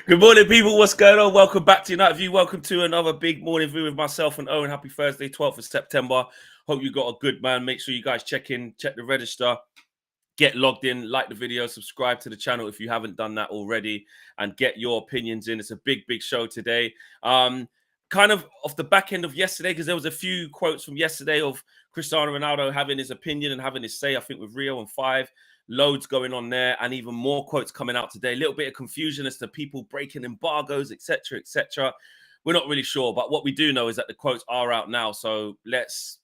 Good morning, people. What's going on? Welcome back to United View. Welcome to another big morning view with myself and Owen. Happy Thursday, 12th of September. Hope you got a good man. Make sure you guys check the register, get logged in, like the video, subscribe to the channel if you haven't done that already, and get your opinions in. It's a big show today. Kind of off the back end of yesterday, because there was a few quotes from yesterday of Cristiano Ronaldo having his opinion and having his say, I think, with Rio and 5. Loads going on there, and even more quotes coming out today. A little bit of confusion as to people breaking embargoes, etc., etc. We're not really sure, but what we do know is that the quotes are out now. So let's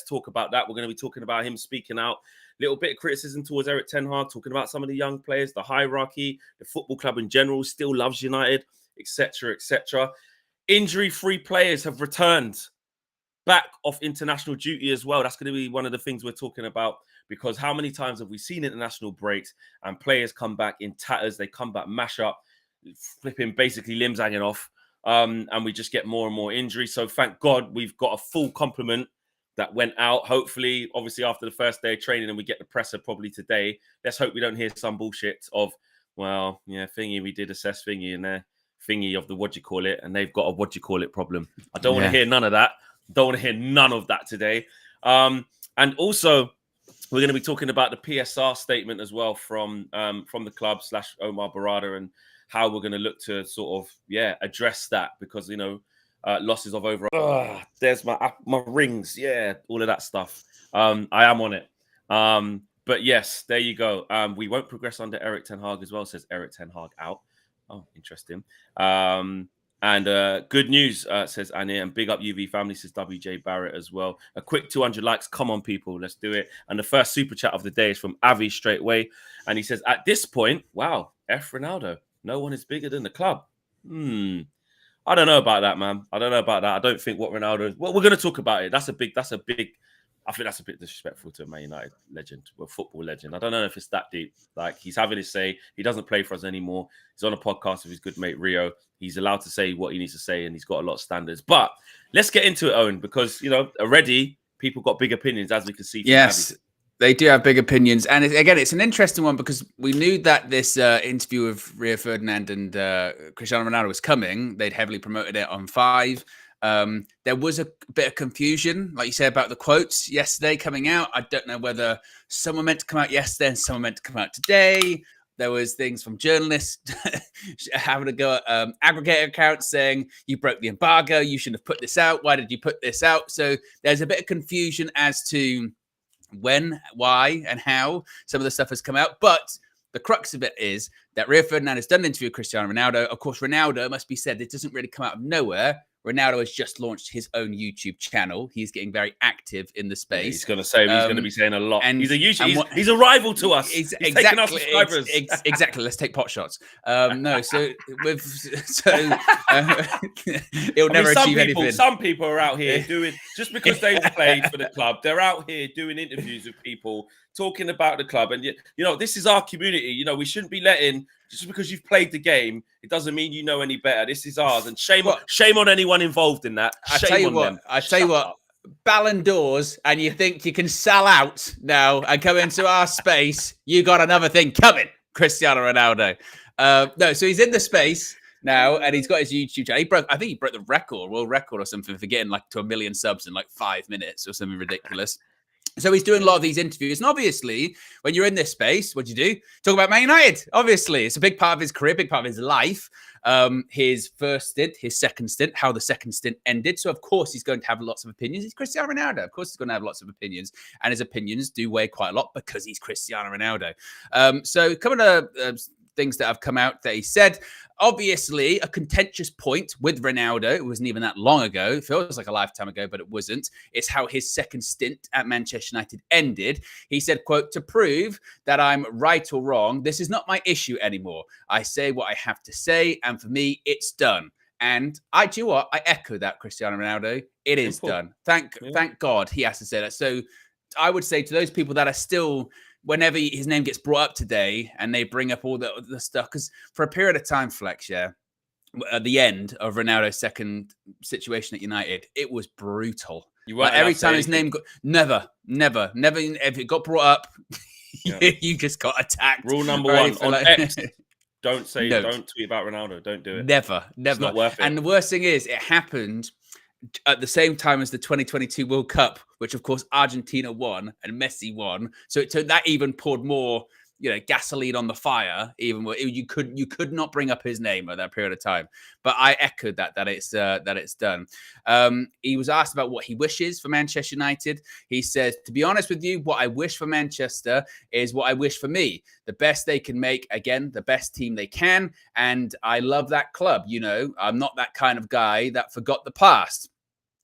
talk about that. We're going to be talking about him speaking out. Little bit of criticism towards Erik ten Hag, talking about some of the young players, the hierarchy, the football club in general still loves United, etc., etc. Injury-free players have returned back off international duty as well. That's going to be one of the things we're talking about, because how many times have we seen international breaks and players come back in tatters? They come back mash up, flipping basically limbs hanging off, and we just get more and more injuries. So thank God we've got a full complement that went out. Hopefully, obviously after the first day of training, and we get the presser probably today. Let's hope we don't hear some bullshit of, well, yeah, thingy, we did assess thingy and there thingy of the and they've got a problem. I don't want to hear none of that. Don't want to hear none of that today. And also, we're going to be talking about the PSR statement as well from the club / Omar Barada, and how we're going to look to sort of, address that, because, you know, losses of over... there's my rings. Yeah, all of that stuff. I am on it. But yes, there you go. We won't progress under Erik ten Hag as well, says Erik ten Hag out. Oh, interesting. And good news, says Annie, and big up UV family, says WJ Barrett as well. A quick 200 likes. Come on, people. Let's do it. And the first super chat of the day is from Avi straight away. And he says, at this point, wow, F Ronaldo. No one is bigger than the club. I don't know about that, man. I don't know about that. I don't think what Ronaldo... Well, we're going to talk about it. That's a big... I think that's a bit disrespectful to a Man United legend, a football legend. I don't know if it's that deep. Like, he's having his say. He doesn't play for us anymore. He's on a podcast with his good mate Rio. He's allowed to say what he needs to say, and he's got a lot of standards. But let's get into it, Owen, because, you know, already people got big opinions, as we can see. Yes, they do have big opinions. And again, it's an interesting one, because we knew that this interview with Rio Ferdinand and Cristiano Ronaldo was coming. They'd heavily promoted it on 5. There was a bit of confusion, like you said, about the quotes yesterday coming out. I don't know whether some were meant to come out yesterday and some were meant to come out today. There was things from journalists having to go at aggregator accounts saying, you broke the embargo, you shouldn't have put this out. Why did you put this out? So there's a bit of confusion as to when, why, and how some of the stuff has come out. But the crux of it is that Rio Ferdinand has done an interview with Cristiano Ronaldo. Of course, Ronaldo, must be said, it doesn't really come out of nowhere. Ronaldo has just launched his own YouTube channel. He's getting very active in the space. He's going to say, he's going to be saying a lot. And he's a YouTube. He's a rival to us. He's taking our subscribers. Exactly. Let's take pot shots. No, so he'll never achieve anything. Some people are out here doing, just because they've played for the club, they're out here doing interviews with people, talking about the club. And, you know, this is our community. You know, we shouldn't be letting, just because you've played the game, it doesn't mean you know any better. This is ours. And shame on anyone involved in that. I tell you what, Ballon d'Ors, and you think you can sell out now and come into our space, you got another thing coming, Cristiano Ronaldo. No, so he's in the space now, and he's got his YouTube channel. I think he broke the world record or something, for getting like to 1 million subs in like 5 minutes or something ridiculous. So he's doing a lot of these interviews. And obviously, when you're in this space, what do? Talk about Man United. Obviously, it's a big part of his career, big part of his life. His first stint, his second stint, how the second stint ended. So, of course, he's going to have lots of opinions. He's Cristiano Ronaldo. Of course, he's going to have lots of opinions. And his opinions do weigh quite a lot because he's Cristiano Ronaldo. So, coming to things that have come out that he said. Obviously, a contentious point with Ronaldo. It wasn't even that long ago. It feels like a lifetime ago, but it wasn't. It's how his second stint at Manchester United ended. He said, quote, "To prove that I'm right or wrong, this is not my issue anymore. I say what I have to say, and for me, it's done." And do you know what? I echo that, Cristiano Ronaldo. It is done. Thank God he has to say that. So I would say to those people that are still, whenever his name gets brought up today and they bring up all the stuff, because for a period of time, Flex, at the end of Ronaldo's second situation at United, it was brutal. You weren't every time his name got never. If it got brought up, you just got attacked. Rule number one on X. Don't tweet about Ronaldo. Don't do it. Never. It's not worth it. And the worst thing is, it happened at the same time as the 2022 World Cup, which of course Argentina won and Messi won. So that even poured more, gasoline on the fire. Even you could not bring up his name at that period of time. But I echoed that it's done. He was asked about what he wishes for Manchester United. He says, to be honest with you, what I wish for Manchester is what I wish for me. The best they can make, again, the best team they can. And I love that club. I'm not that kind of guy that forgot the past.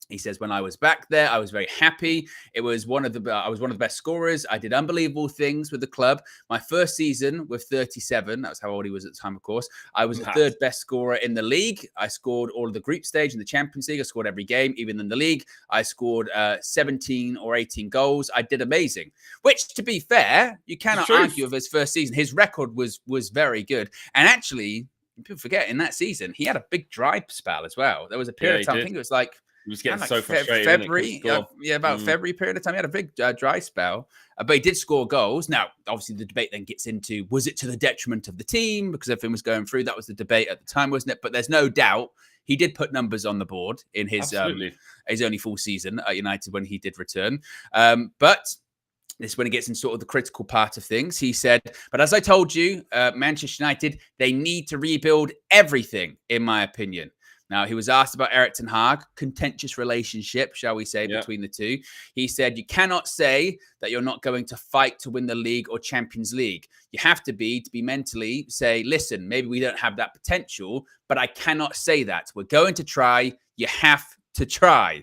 He says, when I was back there, I was very happy. I was one of the best scorers. I did unbelievable things with the club. My first season with 37, that's how old he was at the time, of course. I was the third best scorer in the league. I scored all of the group stage in the Champions League. I scored every game, even in the league. I scored 17 or 18 goals. I did amazing, which, to be fair, you cannot argue with his first season. His record was very good. And actually, people forget, in that season, he had a big dry spell as well. There was a period of time, I think it was like, he was getting so frustrated. February, February period of time. He had a big dry spell, but he did score goals. Now, obviously, the debate then gets into, was it to the detriment of the team because everything was going through? That was the debate at the time, wasn't it? But there's no doubt he did put numbers on the board in his only full season at United when he did return. But this is when he gets in sort of the critical part of things. He said, but as I told you, Manchester United, they need to rebuild everything, in my opinion. Now, he was asked about Erik ten Hag, contentious relationship, shall we say, between the two. He said, you cannot say that you're not going to fight to win the league or Champions League. You have to be mentally say, listen, maybe we don't have that potential, but I cannot say that. We're going to try. You have to try.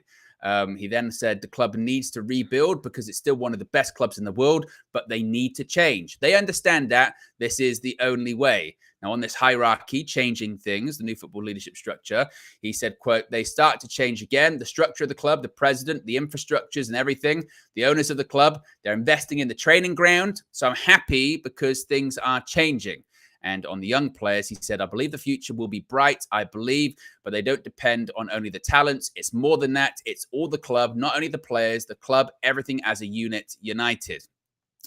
He then said the club needs to rebuild because it's still one of the best clubs in the world, but they need to change. They understand that this is the only way. Now, on this hierarchy, changing things, the new football leadership structure, he said, quote, they start to change again. The structure of the club, the president, the infrastructures and everything, the owners of the club, they're investing in the training ground. So I'm happy because things are changing. And on the young players, he said, I believe the future will be bright, I believe, but they don't depend on only the talents. It's more than that. It's all the club, not only the players, the club, everything as a unit united.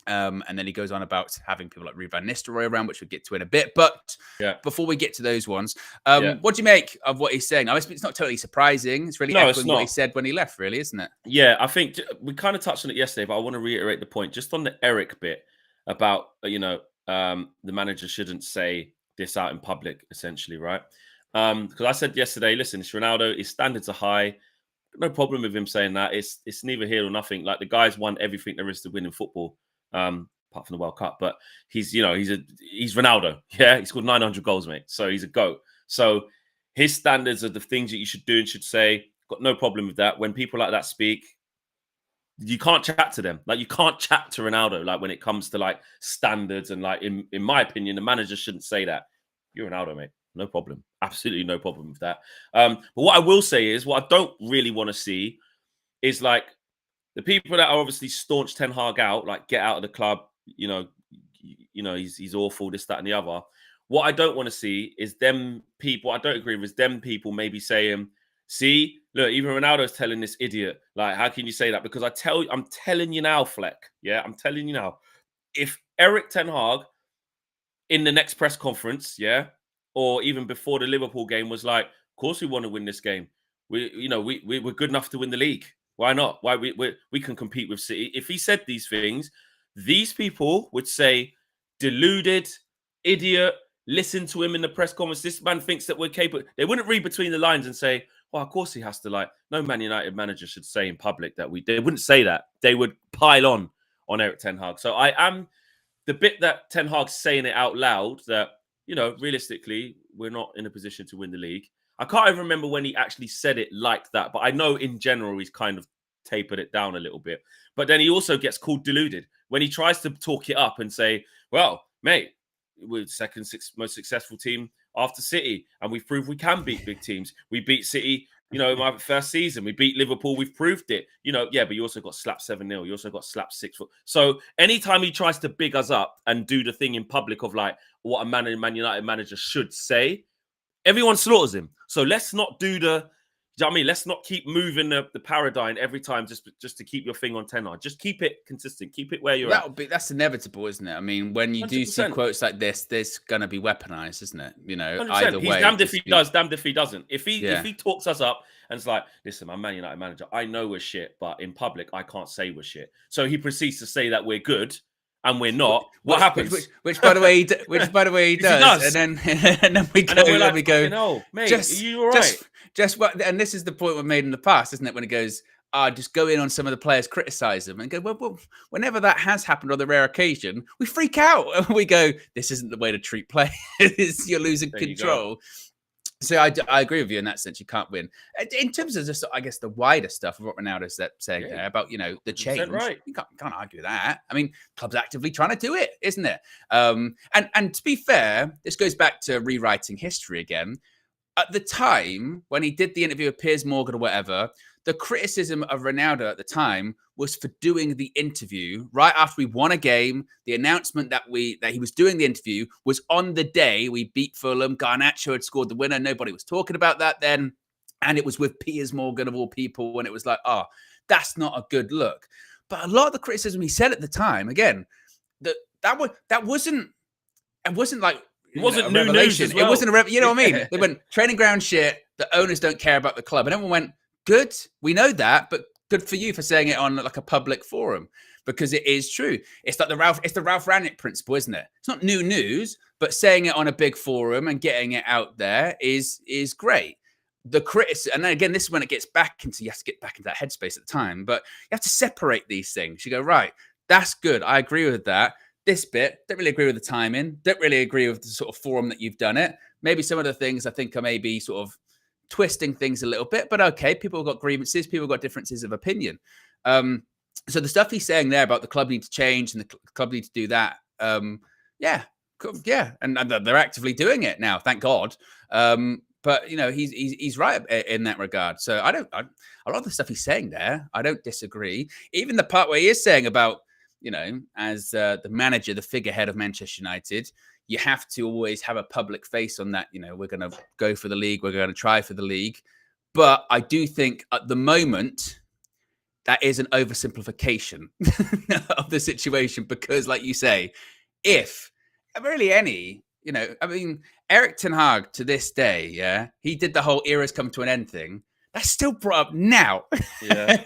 And then he goes on about having people like Ruud van Nistelrooy around, which we'll get to in a bit. But before we get to those ones, what do you make of what he's saying? Now, it's not totally surprising. It's really echoing what he said when he left, really, isn't it? Yeah, I think we kind of touched on it yesterday, but I want to reiterate the point just on the Erik bit about, the manager shouldn't say this out in public, essentially, right? Because I said yesterday, listen, it's Ronaldo, his standards are high. No problem with him saying that. It's neither here nor nothing. Like, the guy's won everything there is to win in football. Apart from the World Cup, but he's Ronaldo. Yeah, he scored 900 goals, mate. So he's a GOAT. So his standards are the things that you should do and should say. Got no problem with that. When people like that speak, you can't chat to them. Like, you can't chat to Ronaldo. Like, when it comes to like standards and like, in my opinion, the manager shouldn't say that. You're Ronaldo, mate. No problem. Absolutely no problem with that. But what I will say is, what I don't really want to see is like, the people that are obviously staunch Ten Hag out, like, get out of the club, he's awful, this, that, and the other. What I don't want to see is them people, I don't agree with, is them people maybe saying, see, look, even Ronaldo's telling this idiot, like, how can you say that? Because I'm telling you now, Fleck, yeah, I'm telling you now, if Erik ten Hag in the next press conference, yeah, or even before the Liverpool game was like, of course we want to win this game. We're good enough to win the league. Why not? Why we can compete with City. If he said these things, these people would say, deluded, idiot, listen to him in the press conference. This man thinks that we're capable. They wouldn't read between the lines and say, well, of course he has to, like, no Man United manager should say in public that they wouldn't say that. They would pile on Erik ten Hag. So I am the bit that Ten Hag's saying it out loud that, realistically, we're not in a position to win the league. I can't even remember when he actually said it like that, but I know in general he's kind of tapered it down a little bit. But then he also gets called deluded when he tries to talk it up and say, well, mate, we're the second most successful team after City, and we've proved we can beat big teams. We beat City, in my first season. We beat Liverpool, we've proved it. But you also got slapped 7-0. You also got slapped 6-4. So anytime he tries to big us up and do the thing in public of like what a Man United manager should say, everyone slaughters him. So let's not do you know what I mean? Let's not keep moving the paradigm every time just to keep your thing on tenor. Just keep it consistent. Keep it where you're at. That's inevitable, isn't it? I mean, when you 100%. do see quotes like this, there's gonna be weaponized, isn't it? You know, 100%. either He's way. damned if he does, damned if he doesn't. If he Yeah. if he talks us up and it's like, listen, I'm Man United manager, I know we're shit, but in public I can't say we're shit. So he proceeds to say that we're good and we're not. What happens? Which by the way, he does. And then we go. No, mate, are you all right? Just what? And this is the point we've made in the past, isn't it? When it goes, just go in on some of the players, criticize them, and go, well, whenever that has happened on the rare occasion, we freak out and we go, this isn't the way to treat players. You're losing control. So I agree with you in that sense. You can't win. In terms of just, I guess, the wider stuff of what Ronaldo's saying there about, you know, the change. Right. You can't argue that. I mean, club's actively trying to do it, isn't it? And to be fair, this goes back to rewriting history again. At the time when he did the interview with Piers Morgan or whatever, the criticism of Ronaldo at the time was for doing the interview right after we won a game. The announcement that he was doing the interview was on the day we beat Fulham. Garnacho had scored the winner. Nobody was talking about that then. And it was with Piers Morgan of all people. And it was like, that's not a good look. But a lot of the criticism he said at the time, again, it wasn't like, it wasn't new news as well. It wasn't you know what I mean? They went training ground shit. The owners don't care about the club. And everyone went, good. We know that, but good for you for saying it on like a public forum, because it is true. It's like the Ralph Rangnick principle, isn't it? It's not new news, but saying it on a big forum and getting it out there is great. The criticism, and then again, this is when it gets back into, you have to get back into that headspace at the time, but you have to separate these things. You go, right, that's good. I agree with that. This bit, don't really agree with the timing. Don't really agree with the sort of forum that you've done it. Maybe some of the things I think are maybe sort of twisting things a little bit, but okay, people have got grievances, people have got differences of opinion. So the stuff he's saying there about the club need to change and the club need to do that, yeah, and they're actively doing it now, thank God. But you know, he's right in that regard. So a lot of the stuff he's saying there, I don't disagree. Even the part where he is saying about, you know, as the manager, the figurehead of Manchester United, you have to always have a public face on that. You know, we're going to go for the league. We're going to try for the league. But I do think at the moment, that is an oversimplification of the situation. Because like you say, if really any, you know, I mean, Erik ten Hag to this day, yeah, he did the whole era's come to an end thing. That's still brought up now. Yeah.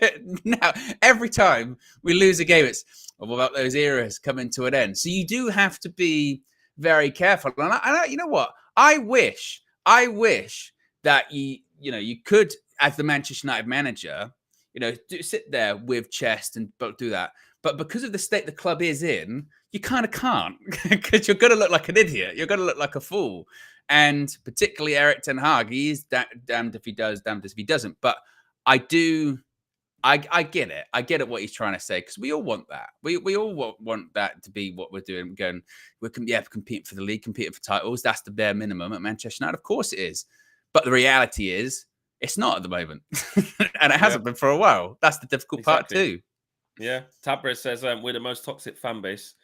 Now, every time we lose a game, it's, well, what about those eras coming to an end? So you do have to be very careful. And I you know what? I wish that you could, as the Manchester United manager, you know, sit there with chest and do that. But because of the state the club is in, you kind of can't, because you're going to look like an idiot. You're going to look like a fool. And particularly Erik ten Hag, he is damned if he does, damned if he doesn't. But I get it. I get it what he's trying to say, because we all want that. We all want that to be what we're doing. We're competing for the league, competing for titles. That's the bare minimum at Manchester United. Of course it is. But the reality is, it's not at the moment. And it hasn't been for a while. That's the difficult part too. Yeah. Tabra says, we're the most toxic fan base.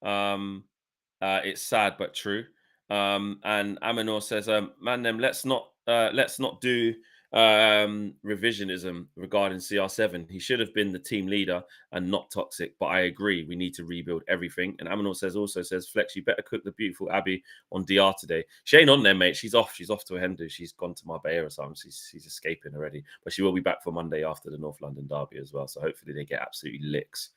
It's sad, but true. And Aminor says, man, let's not do revisionism regarding CR7. He should have been the team leader and not toxic, but I agree, we need to rebuild everything. And Aminor says, Flex, you better cook the beautiful Abby on DR today. She ain't on there, mate. She's off to Hendu. She's gone to Marbella or something. She's escaping already, but she will be back for Monday after the North London derby as well. So hopefully they get absolutely licks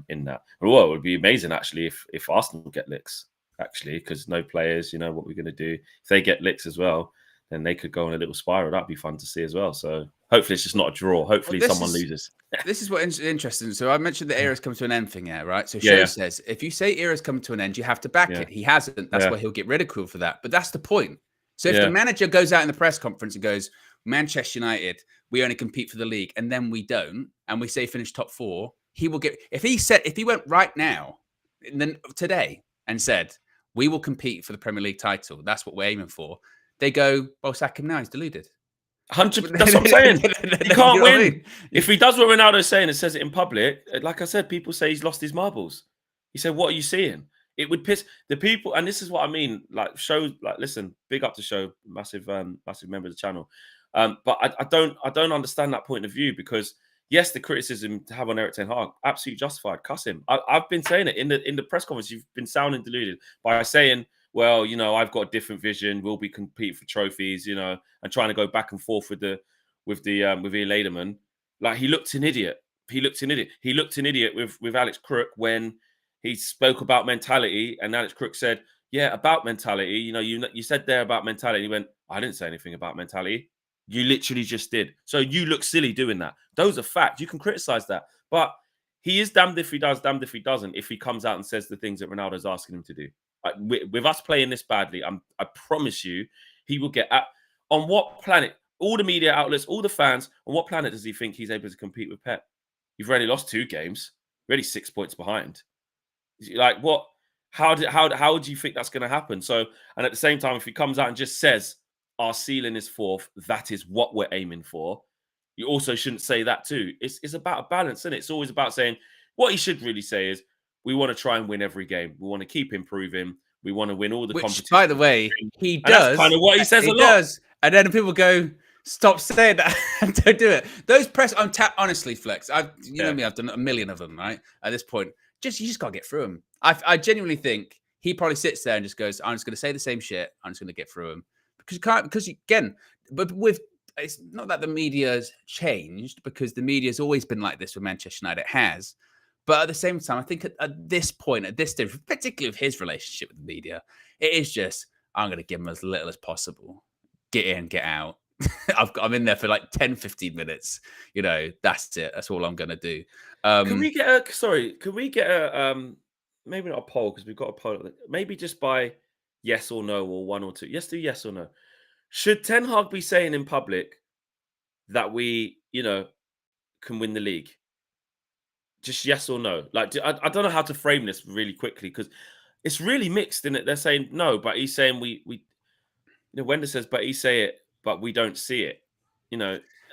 in that. Well, it would be amazing actually if Arsenal get licks, actually, because no players, you know what we're going to do. If they get licks as well, then they could go on a little spiral. That'd be fun to see as well. So hopefully it's just not a draw. Hopefully someone loses. This is what's interesting. So I mentioned the era's come to an end thing, right? So Sho says, if you say era's come to an end, you have to back it. He hasn't. That's why he'll get ridiculed for that. But that's the point. So if the manager goes out in the press conference and goes, Manchester United, we only compete for the league, and then we don't, and we say finish top 4, he will get, if he went right now, and then today, and said, we will compete for the Premier League title, that's what we're aiming for, they go, well, sack him now, he's deluded. 100%. That's what I'm saying. You can't win. I mean? If he does what Ronaldo's saying and says it in public, like I said, people say he's lost his marbles. He said, what are you seeing? It would piss the people, and this is what I mean. Like, Show, like, listen, big up to Show, massive member of the channel. But I don't understand that point of view, because yes, the criticism to have on Erik ten Hag, absolutely justified. Cuss him. I've been saying it in the press conference. You've been sounding deluded by saying, well, I've got a different vision. We'll be competing for trophies, and trying to go back and forth with Ian Lederman. Like, he looked an idiot. He looked an idiot with Alex Crook when he spoke about mentality, and Alex Crook said, yeah, about mentality. You said there about mentality. He went, I didn't say anything about mentality. You literally just did. So you look silly doing that. Those are facts. You can criticize that. But he is damned if he does, damned if he doesn't, if he comes out and says the things that Ronaldo's asking him to do. With us playing this badly, I promise you, he will get on what planet, all the media outlets, all the fans, on what planet does he think he's able to compete with Pep? You've already lost 2 games, already 6 points behind. Like, what? How do you think that's going to happen? So, and at the same time, if he comes out and just says, our ceiling is 4th, that is what we're aiming for, you also shouldn't say that too. It's about a balance, isn't it? It's always about saying, what he should really say is, we want to try and win every game. We want to keep improving. We want to win all the competitions. By the way, he does. That's kind of what he says a lot. Does. And then people go, stop saying that. Don't do it. Those press, honestly, Flex, you know me, I've done a million of them, right? At this point, you just got to get through them. I genuinely think he probably sits there and just goes, I'm just going to say the same shit. I'm just going to get through them. Because again, but it's not that the media's changed, because the media's always been like this with Manchester United. It has. But at the same time, I think at this point, at this stage, particularly with his relationship with the media, it is just, I'm going to give him as little as possible. Get in, get out. I'm in there for like 10, 15 minutes. That's it. That's all I'm going to do. Can we get a, maybe not a poll, because we've got a poll. Maybe just by yes or no, or 1 or 2. Yes, do yes or no. Should Ten Hag be saying in public that we, can win the league? Just yes or no. Like, I don't know how to frame this really quickly, because it's really mixed in it. They're saying no, but he's saying we Wender says, but he say it, but we don't see it.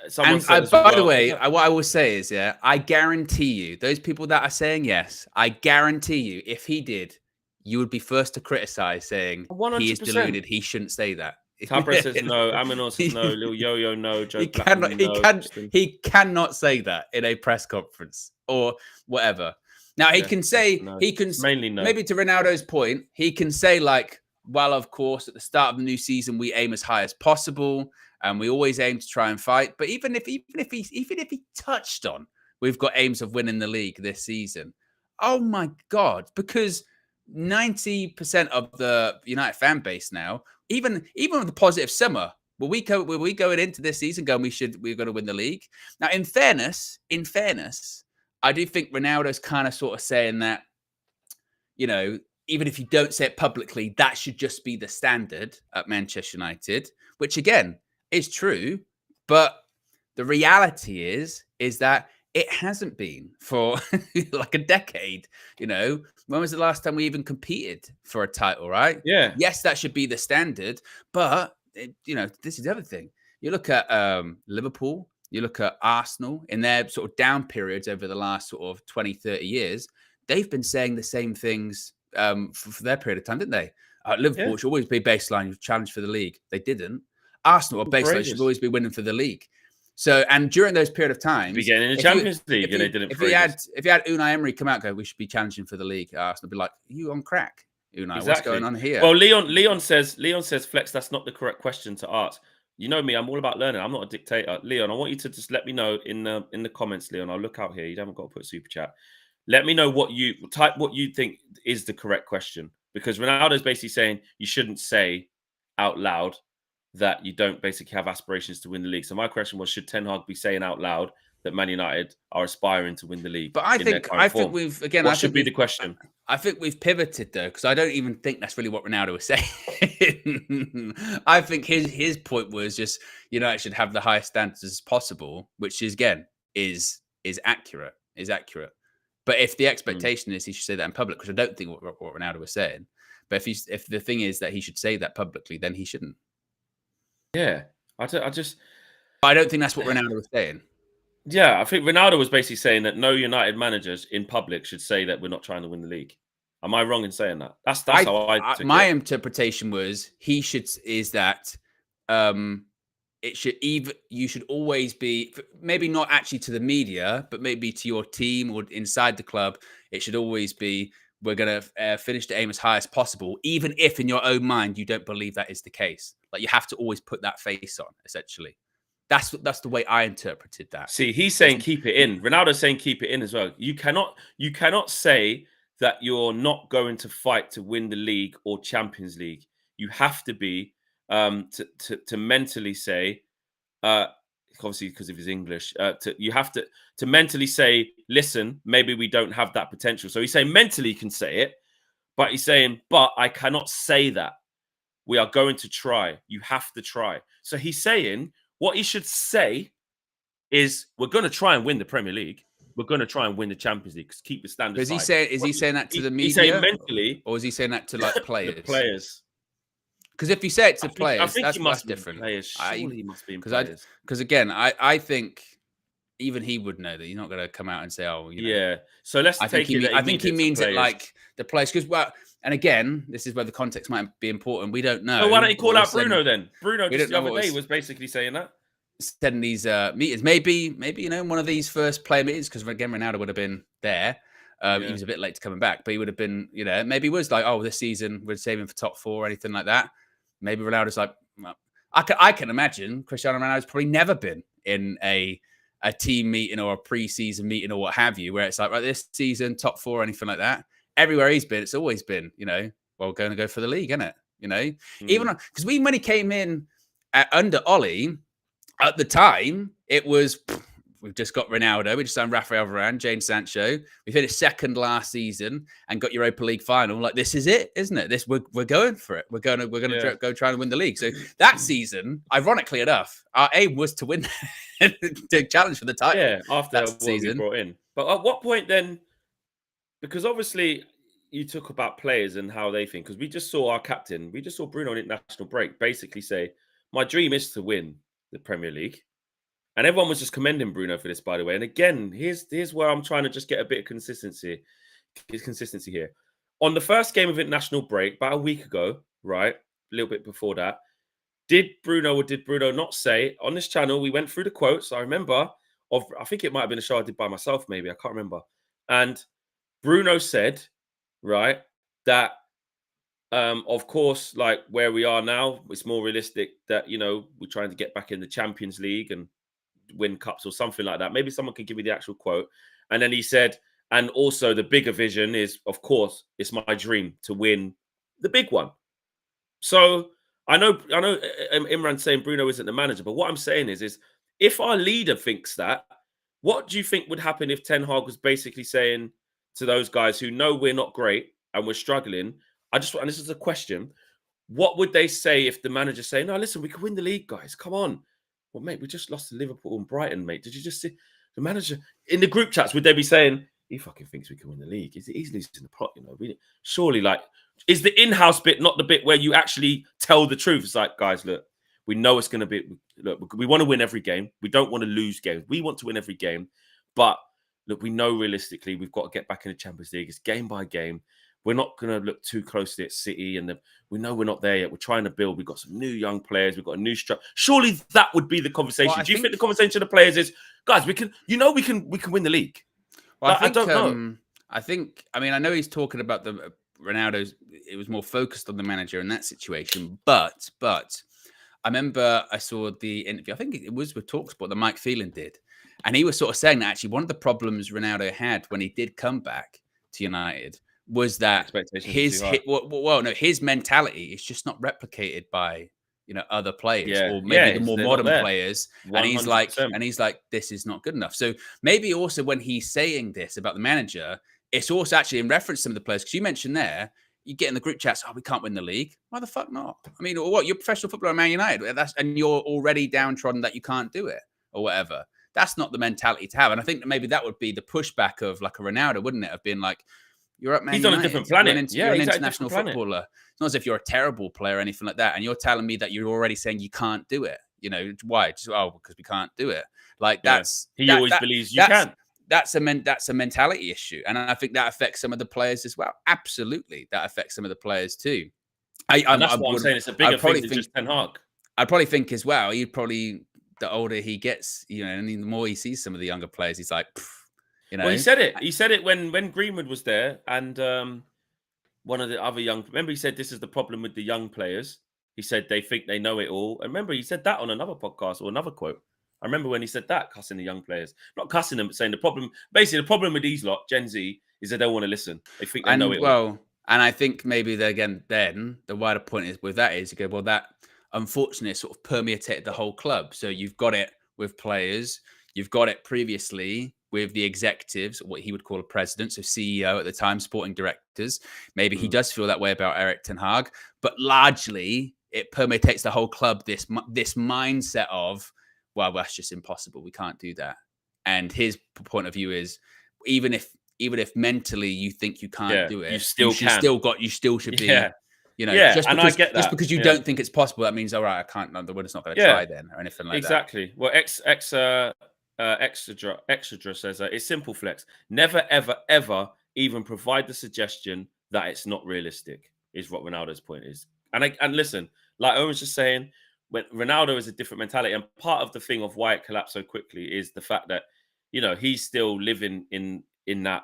Someone said, by the way, what I will say is, I guarantee you, those people that are saying yes, I guarantee you, if he did, you would be first to criticize, saying 100%. He is deluded. He shouldn't say that. Tabra says no. Aminor says no. Lil Yo-Yo no. Joe he cannot say that in a press conference or whatever. Now he can say no. he can mainly no. Maybe to Ronaldo's point, he can say like, well, of course, at the start of the new season, we aim as high as possible, and we always aim to try and fight. But even if he touched on, we've got aims of winning the league this season. Oh my God, because 90% of the United fan base now, even with the positive summer, were we going into this season going, we're going to win the league? Now, in fairness, I do think Ronaldo's kind of sort of saying that, even if you don't say it publicly, that should just be the standard at Manchester United, which again is true. But the reality is that it hasn't been for like a decade. When was the last time we even competed for a title, right? Yeah. Yes, that should be the standard. But, this is the other thing. You look at Liverpool, you look at Arsenal in their sort of down periods over the last sort of 20, 30 years. They've been saying the same things for their period of time, didn't they? Liverpool should always be baseline challenge for the league. They didn't. Arsenal, a baseline, should always be winning for the league. So, and during those period of times, be getting in the Champions League, and they didn't. If you had Unai Emery come out and go, we should be challenging for the league, Arsenal would be like, are you on crack, Unai? Exactly. What's going on here? Well, Leon says, Flex, that's not the correct question to ask. You know me, I'm all about learning. I'm not a dictator. Leon, I want you to just let me know in the comments, Leon. I'll look out here. You haven't got to put super chat. Let me know what you think is the correct question, because Ronaldo's basically saying you shouldn't say out loud that you don't basically have aspirations to win the league. So my question was, should Ten Hag be saying out loud that Man United are aspiring to win the league? But I think we've again. What should be the question? I think we've pivoted though, because I don't even think that's really what Ronaldo was saying. I think his point was just United should have the highest standards as possible, which is again is accurate. But if the expectation is he should say that in public, which I don't think what Ronaldo was saying, but if the thing is that he should say that publicly, then he shouldn't. Yeah, I don't think that's what Ronaldo was saying. Yeah, I think Ronaldo was basically saying that no United managers in public should say that we're not trying to win the league. Am I wrong in saying that? That's how I took my it. interpretation was you should always be, maybe not actually to the media, but maybe to your team or inside the club. It should always be, we're going to finish the aim as high as possible, even if in your own mind you don't believe that is the case. Like, you have to always put that face on, essentially. That's the way I interpreted that. See, he's saying keep it in. Ronaldo's saying keep it in as well. You cannot say that you're not going to fight to win the league or Champions League. You have to be to mentally say, obviously because of his English, you have to mentally say, listen, maybe we don't have that potential. So he's saying mentally he can say it, but he's saying, but I cannot say that. We are going to try. You have to try. So he's saying what he should say is, we're going to try and win the Premier League. We're going to try and win the Champions League. Keep the standards high. Is he saying that to the media? He's saying mentally, or is he saying that to like players? The players. Because if you say it to players, I think that's different. Players. Surely he must be in because players. Because again, I think even he would know that he's not going to come out and say, "Oh, yeah." So let's take it. I think he means it like the players. Because and again, this is where the context might be important. We don't know. So why don't you call out Bruno then? Bruno just the other day was basically saying that. Sending these meetings, maybe one of these first player meetings, because again, Ronaldo would have been there. He was a bit late to coming back, but he would have been, maybe he was like, oh, this season we're saving for top 4 or anything like that. Maybe Ronaldo's like, well, I can imagine Cristiano Ronaldo's probably never been in a team meeting or a pre-season meeting or what have you, where it's like, right, this season top 4 or anything like that. Everywhere he's been, it's always been, well, we're going to go for the league, isn't it? Even because when he came in under Ollie. At the time, it was, we've just got Ronaldo, we just signed Rafael Varane, Jadon Sancho. We finished second last season and got Europa League final. Like, this is it, isn't it? We're going for it. We're going to go try and win the league. So that season, ironically enough, our aim was to win, to challenge for the title. Yeah, after that season brought in. But at what point then? Because obviously you talk about players and how they think. Because we just saw our captain, we just saw Bruno on international break basically say, "My dream is to win the Premier League," and everyone was just commending Bruno for this, by the way. And again, here's where I'm trying to just get a bit of consistency here. On the first game of international break, about a week ago, right, a little bit before that, did Bruno not say on this channel? We went through the quotes. I remember I think it might have been a show I did by myself, maybe, I can't remember. And Bruno said, right, that of course, like where we are now, it's more realistic that, we're trying to get back in the Champions League and win cups or something like that. Maybe someone can give me the actual quote. And then he said, and also the bigger vision is, of course, it's my dream to win the big one. So I know Imran's saying Bruno isn't the manager, but what I'm saying is if our leader thinks that, what do you think would happen if Ten Hag was basically saying to those guys who know we're not great and we're struggling, and this is a question, what would they say if the manager say, no, listen, we can win the league, guys, come on. Well, mate, we just lost to Liverpool and Brighton, mate. Did you just see the manager in the group chats? Would they be saying, he fucking thinks we can win the league? He's losing the plot, surely, like, is the in-house bit not the bit where you actually tell the truth? It's like, guys, look, we know it's going to be, look, we want to win every game. We don't want to lose games. We want to win every game. But look, we know realistically we've got to get back in the Champions League. It's game by game. We're not going to look too closely at City, and we know we're not there yet. We're trying to build. We've got some new young players. We've got a new structure. Surely that would be the conversation. Well, Do you think the conversation of the players is, guys, we can win the league? Well, I don't know. I know he's talking about the Ronaldo's. It was more focused on the manager in that situation, but I remember I saw the interview. I think it was with TalkSport that Mike Phelan did, and he was sort of saying that actually one of the problems Ronaldo had when he did come back to United was that his mentality is just not replicated by other players or maybe the more modern players. 100%. And he's like, this is not good enough. So maybe also when he's saying this about the manager, it's also actually in reference to some of the players, because you mentioned there, you get in the group chats, we can't win the league. Why the fuck not? I mean, what, you're a professional footballer at Man United, and you're already downtrodden that you can't do it or whatever. That's not the mentality to have. And I think that maybe that would be the pushback of like a Ronaldo, wouldn't it? Of being like, you're at Man United. He's on a different planet. You're an international footballer. It's not as if you're a terrible player or anything like that. And you're telling me that you're already saying you can't do it. Why? Just, because we can't do it. Like he always believes you can. That's a mentality issue. And I think that affects some of the players as well. Absolutely. That affects some of the players too. That's what I'm saying. It's a bigger thing than just Ten Hag. I probably think as well, the older he gets, and the more he sees some of the younger players, he's like, Well, he said it. He said it when Greenwood was there, and one of the other remember he said this is the problem with the young players. He said they think they know it all. And remember, he said that on another podcast or another quote. I remember when he said that, cussing the young players. Not cussing them, but saying the problem with these lot, Gen Z, is they don't want to listen. They think they know it all. And I think maybe then the wider point is with that is you go, well, that unfortunately sort of permeated the whole club. So you've got it with players, you've got it previously with the executives, what he would call a president, so CEO at the time, sporting directors. Maybe he does feel that way about Erik ten Hag, but largely it permeates the whole club. This mindset of, well, that's just impossible. We can't do that. And his point of view is, even if mentally you think you can't do it, you still should be. Just and I get that. Just because you don't think it's possible, that means, all right, I can't. No, we're just not going to try then, or anything like that. Exactly. Well, Extra says it's simple, Flex. Never, ever, ever even provide the suggestion that it's not realistic. Is what Ronaldo's point is. And listen, like Owen's just saying, when Ronaldo is a different mentality, and part of the thing of why it collapsed so quickly is the fact that he's still living in that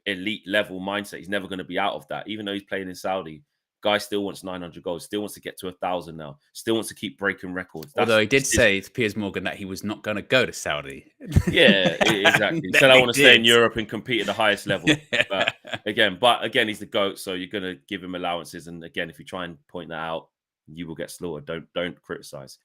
elite level mindset. He's never going to be out of that, even though he's playing in Saudi. Guy still wants 900 goals, still wants to get to 1,000 now, still wants to keep breaking records. Although he did say to Piers Morgan that he was not going to go to Saudi. Yeah, exactly. He said, I want to stay in Europe and compete at the highest level. But again, he's the GOAT, so you're going to give him allowances. And again, if you try and point that out, you will get slaughtered. Don't criticize.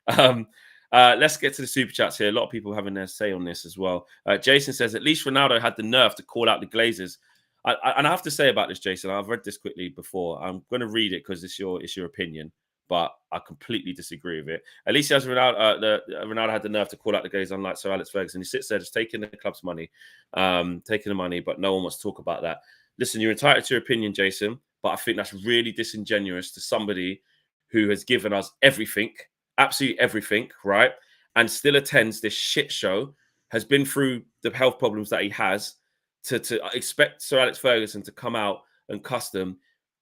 Let's get to the super chats here. A lot of people having their say on this as well. Jason says, at least Ronaldo had the nerve to call out the Glazers. And I have to say about this, Jason, I've read this quickly before. I'm going to read it because it's your opinion, but I completely disagree with it. At least he has Ronaldo had the nerve to call out the Glazers, unlike Sir Alex Ferguson. He sits there just taking the club's money, but no one wants to talk about that. Listen, you're entitled to your opinion, Jason, but I think that's really disingenuous to somebody who has given us everything, absolutely everything, right? And still attends this shit show, has been through the health problems that he has, to expect Sir Alex Ferguson to come out and cuss them.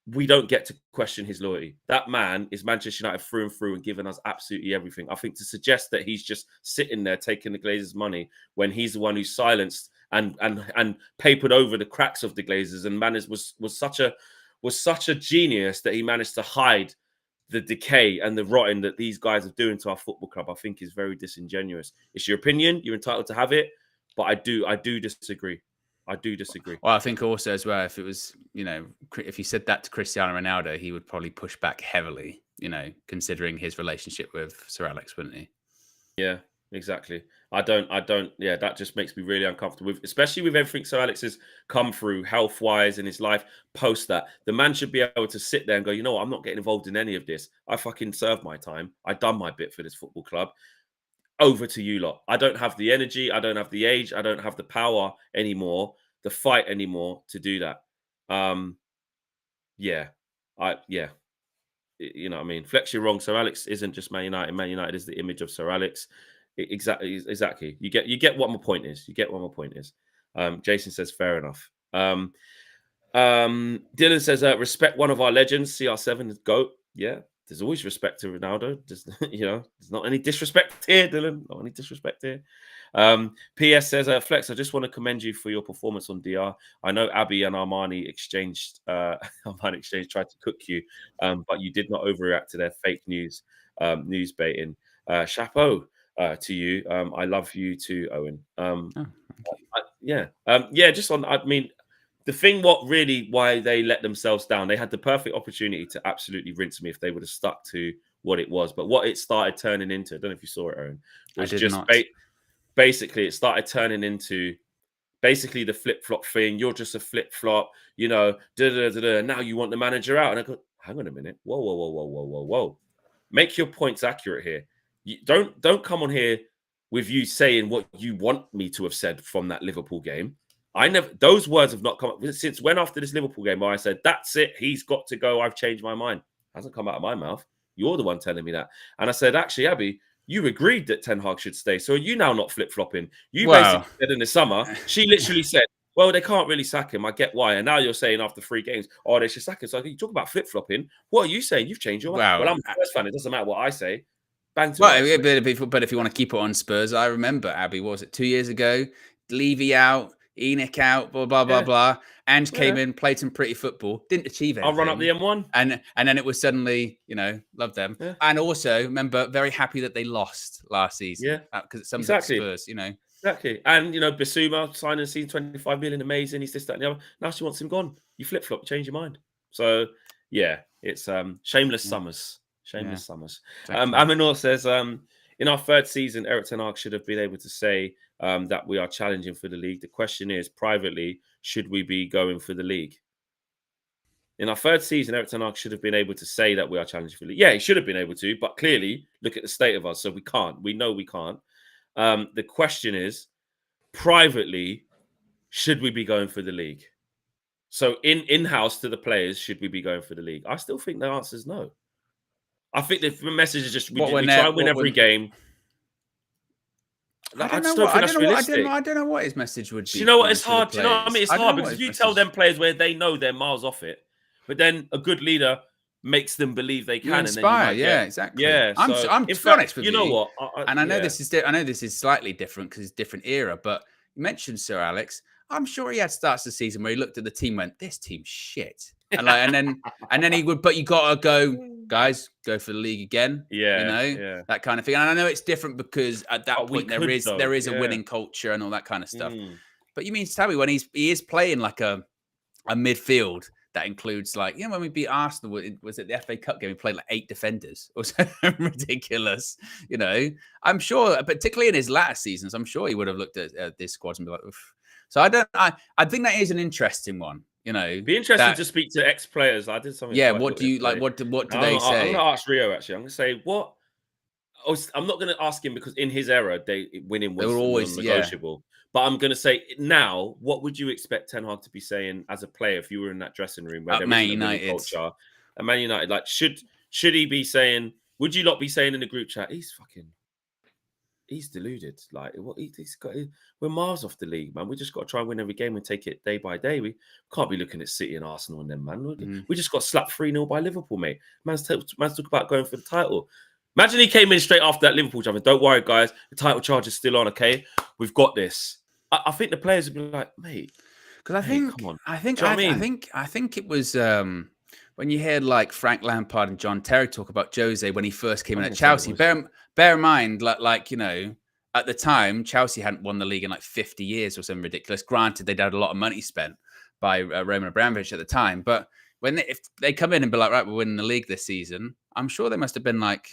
We don't get to question his loyalty. That man is Manchester United through and through and giving us absolutely everything. I think to suggest that he's just sitting there taking the Glazers' money when he's the one who silenced and papered over the cracks of the Glazers and was such a genius that he managed to hide the decay and the rotting that these guys are doing to our football club, I think is very disingenuous. It's your opinion. You're entitled to have it. But I do disagree. I do disagree. Well, I think also as well, if it was, if he said that to Cristiano Ronaldo, he would probably push back heavily, considering his relationship with Sir Alex, wouldn't he? Yeah, exactly. I don't. Yeah, that just makes me really uncomfortable, especially with everything Sir Alex has come through health-wise in his life post that. The man should be able to sit there and go, you know what, I'm not getting involved in any of this. I fucking served my time. I done my bit for this football club. Over to you lot. I don't have the energy. I don't have the age. I don't have the power anymore, the fight anymore to do that. You know what I mean? Flex, you're wrong. Sir Alex isn't just Man United. Man United is the image of Sir Alex. Exactly. You get what my point is. Jason says, fair enough. Dylan says, respect one of our legends, CR7, GOAT. Yeah. There's always respect to Ronaldo. There's not any disrespect here, Dylan. Not any disrespect here. PS says, Flex, I just want to commend you for your performance on DR. I know Abby and Armani tried to cook you, but you did not overreact to their fake news baiting. Chapeau to you. I love you too, Owen. The thing why they let themselves down, they had the perfect opportunity to absolutely rinse me if they would have stuck to what it was. But what it started turning into, I don't know if you saw it, Aaron, was just basically it started turning into basically the flip-flop thing. You're just a flip-flop, now you want the manager out. And I go, hang on a minute. Whoa. Make your points accurate here. You don't come on here with you saying what you want me to have said from that Liverpool game. Those words have not come up since when after this Liverpool game where I said, that's it, he's got to go, I've changed my mind. It hasn't come out of my mouth. You're the one telling me that. And I said, actually, Abby, you agreed that Ten Hag should stay. So are you now not flip-flopping? You basically said in the summer, she literally said, well, they can't really sack him. I get why. And now you're saying after 3 games, oh, they should sack him. So you talk about flip-flopping. What are you saying? You've changed your mind. Well, I'm a Spurs fan. It doesn't matter what I say. Bang to Well, rights. but if you want to keep it on Spurs, I remember, Abby, what was it 2 years ago? Levy out, Enoch out, blah blah blah Yeah. blah. Ange Yeah. came in, played some pretty football, didn't achieve anything. I'll run up the M1. And then it was suddenly, love them. Yeah. And also, remember, very happy that they lost last season. Yeah. Because it sums up Spurs, Exactly. And, Bissouma signing season 25 million, amazing. He's this, that, and the other. Now she wants him gone. You flip flop, change your mind. So, yeah, it's shameless summers. Shameless summers. Exactly. Aminor says, in our third season, Eric Ten Hag should have been able to say that we are challenging for the league. The question is, privately, should we be going for the league? In our third season, Eric Ten Hag should have been able to say that we are challenging for the league. Yeah, he should have been able to, but clearly, look at the state of us. So we can't. We know we can't. The question is, privately, should we be going for the league? So in-house to the players, should we be going for the league? I still think the answer is no. I think the message is just we try and win every game. I don't know what his message would be. Do you know what? It's hard. Do you know what I mean? It's hard because if you tell them players where they know they're miles off it, but then a good leader makes them believe they can. Inspire, exactly. Yeah, I'm to be honest with you. You know what? I know this is slightly different because it's a different era. But you mentioned Sir Alex. I'm sure he had starts the season where he looked at the team, and went, "This team's shit," and then he would. But you gotta go, guys, go for the league again. That kind of thing. And I know it's different because at that point there is a winning culture and all that kind of stuff. But you mean to tell me when he is playing like a midfield that includes when we beat Arsenal, was it the FA Cup game? We played like 8 defenders or something ridiculous. I'm sure, particularly in his latter seasons, I'm sure he would have looked at this squad and be like, oof. So I think that is an interesting one. Be interesting to speak to ex-players. I did something. Yeah, what do you like? What do they say? I'm going to ask Rio actually. I'm going to say what. I'm not going to ask him because in his era, winning was always negotiable. But I'm going to say now, what would you expect Ten Hag to be saying as a player if you were in that dressing room where there was a winning culture? At Man United, like should he be saying? Would you not be saying in the group chat? He's deluded. Like what we're miles off the league, man. We just got to try and win every game and take it day by day. We can't be looking at City and Arsenal and them, man. We just got slapped 3-0 by Liverpool, mate. Man's talk about going for the title. Imagine he came in straight after that Liverpool jump. Don't worry, guys. The title charge is still on. Okay, we've got this. I think the players would be like, mate, because come on. I think it was when you heard like Frank Lampard and John Terry talk about Jose when he first came in at Chelsea. Bear in mind, at the time, Chelsea hadn't won the league in like 50 years or something ridiculous. Granted, they'd had a lot of money spent by Roman Abramovich at the time, but if they come in and be like, right, we're winning the league this season, I'm sure they must have been like,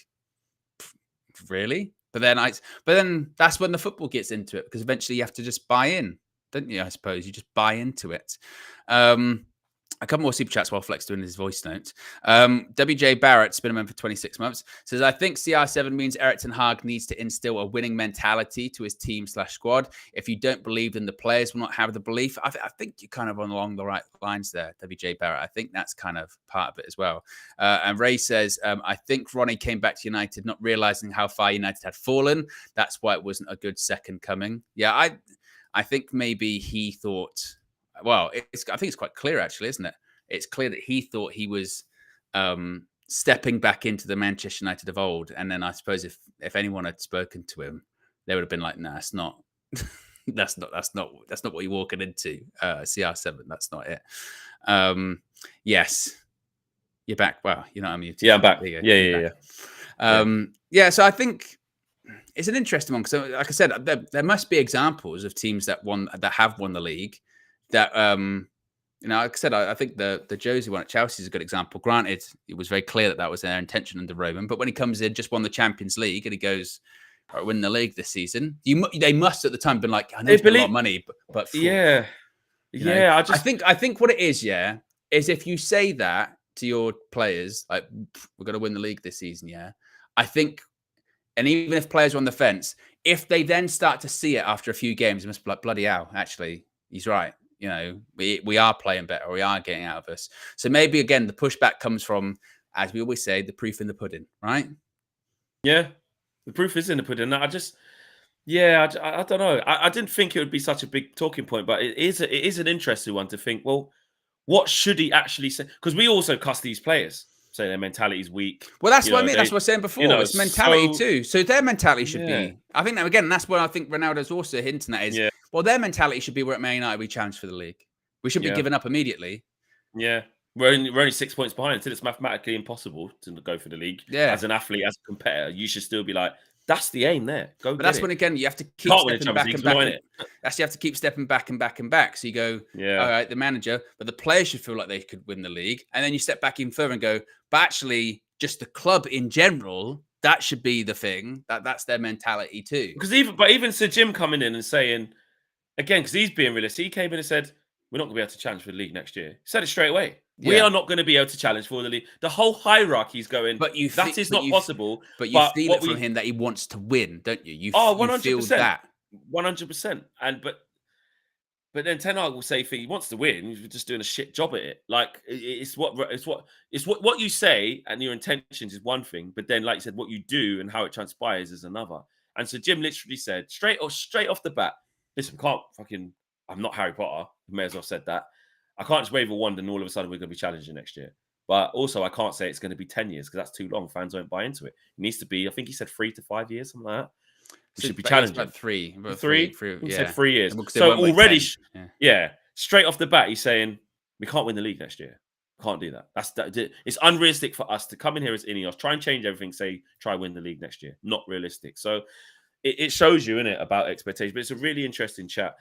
really? But then that's when the football gets into it, because eventually you have to just buy in, don't you? I suppose you just buy into it. A couple more super chats while Flex doing his voice notes. WJ Barrett's been a member for 26 months. Says, I think CR7 means Eric Ten Hag needs to instill a winning mentality to his team/squad. If you don't believe, then the players will not have the belief. I think you're kind of along the right lines there, WJ Barrett. I think that's kind of part of it as well. And Ray says, I think Ronnie came back to United not realizing how far United had fallen. That's why it wasn't a good second coming. Yeah, I think maybe he thought... Well, I think it's quite clear, actually, isn't it? It's clear that he thought he was stepping back into the Manchester United of old. And then I suppose if anyone had spoken to him, they would have been like, "No, it's not. that's not what you're walking into." CR7, that's not it. Yes, you're back. Well, you know what I mean. Yeah, I'm back. Yeah. So I think it's an interesting one because, like I said, there must be examples of teams that have won the league. That like I said, I think the Jose one at Chelsea is a good example. Granted, it was very clear that was their intention under Roman, but when he comes in, just won the Champions League, and he goes, "Right, win the league this season." They must at the time been like, "I know it's a lot of money, but yeah." I think what it is, is if you say that to your players, like, "We're going to win the league this season," I think, and even if players are on the fence, if they then start to see it after a few games, it must be like, bloody hell, actually, he's right. We are playing better. We are getting out of us. So maybe, again, the pushback comes from, as we always say, the proof in the pudding, right? Yeah, the proof is in the pudding. I don't know. I didn't think it would be such a big talking point, but it is an interesting one to think, well, what should he actually say? Because we also cuss these players. say their mentality is weak. Well, that's what I mean. That's what I was saying before. It's mentality too. So their mentality should be. I think that again. That's what I think Ronaldo's also hinting at is. Well, their mentality should be we're at Man United. We challenge for the league. We shouldn't be giving up immediately. Yeah. We're only 6 points behind until it's mathematically impossible to go for the league. Yeah. As an athlete, as a competitor, you should still be like, that's the aim there. Go. But that's when again you have to keep stepping back and back. That's you have to keep stepping back and back and back. So you go, all right, the manager, but the players should feel like they could win the league, and then you step back even further and go, but actually, just the club in general, that should be the thing. That's their mentality too. Because even Sir Jim coming in and saying again, because he's being realistic, he came in and said, we're not going to be able to challenge for the league next year. He said it straight away. Yeah. We are not going to be able to challenge for the league. The whole hierarchy is going, that is not possible. But you feel it from him that he wants to win, don't you? You 100%. Feel that. 100%. But then Ten Hag will say he wants to win. He's just doing a shit job at it. Like it's what you say and your intentions is one thing, but then like you said, what you do and how it transpires is another. And so Jim literally said straight off the bat, listen, I'm not Harry Potter. You may as well have said that. I can't just wave a wand and all of a sudden we're going to be challenging next year. But also, I can't say it's going to be 10 years because that's too long. Fans won't buy into it. It needs to be, I think he said 3 to 5 years, something like that. We should be challenging. About three. He said 3 years. So already, straight off the bat, he's saying, we can't win the league next year. Can't do that. It's unrealistic for us to come in here as Ineos, try and change everything, say, try win the league next year. Not realistic. So it shows you, innit, about expectations. But it's a really interesting chat.